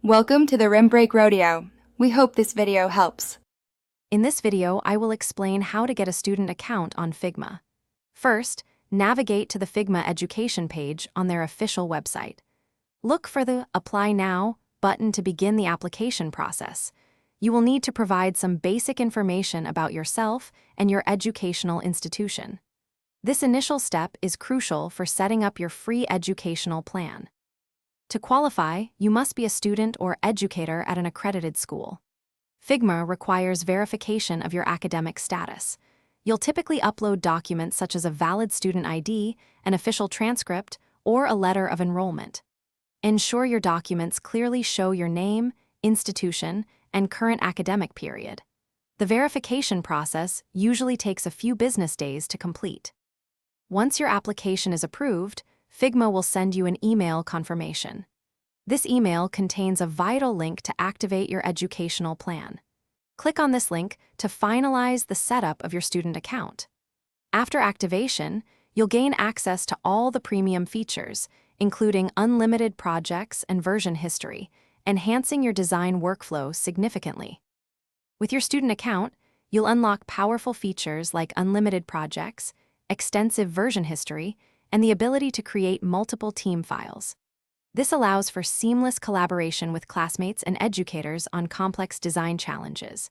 Welcome to the Rim Break Rodeo. We hope this video helps. In this video, I will explain how to get a student account on Figma. First, navigate to the Figma education page on their official website. Look for the Apply Now button to begin the application process. You will need to provide some basic information about yourself and your educational institution. This initial step is crucial for setting up your free educational plan. To qualify, you must be a student or educator at an accredited school. Figma requires verification of your academic status. You'll typically upload documents such as a valid student ID, an official transcript, or a letter of enrollment. Ensure your documents clearly show your name, institution, and current academic period. The verification process usually takes a few business days to complete. Once your application is approved, Figma will send you an email confirmation. This email contains a vital link to activate your educational plan. Click on this link to finalize the setup of your student account. After activation, you'll gain access to all the premium features, including unlimited projects and version history, enhancing your design workflow significantly. With your student account, you'll unlock powerful features like unlimited projects, extensive version history, and the ability to create multiple team files. This allows for seamless collaboration with classmates and educators on complex design challenges.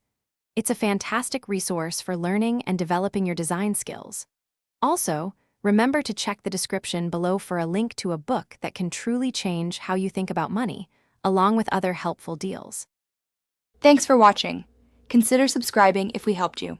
It's a fantastic resource for learning and developing your design skills. Also, remember to check the description below for a link to a book that can truly change how you think about money, along with other helpful deals. Thanks for watching. Consider subscribing if we helped you.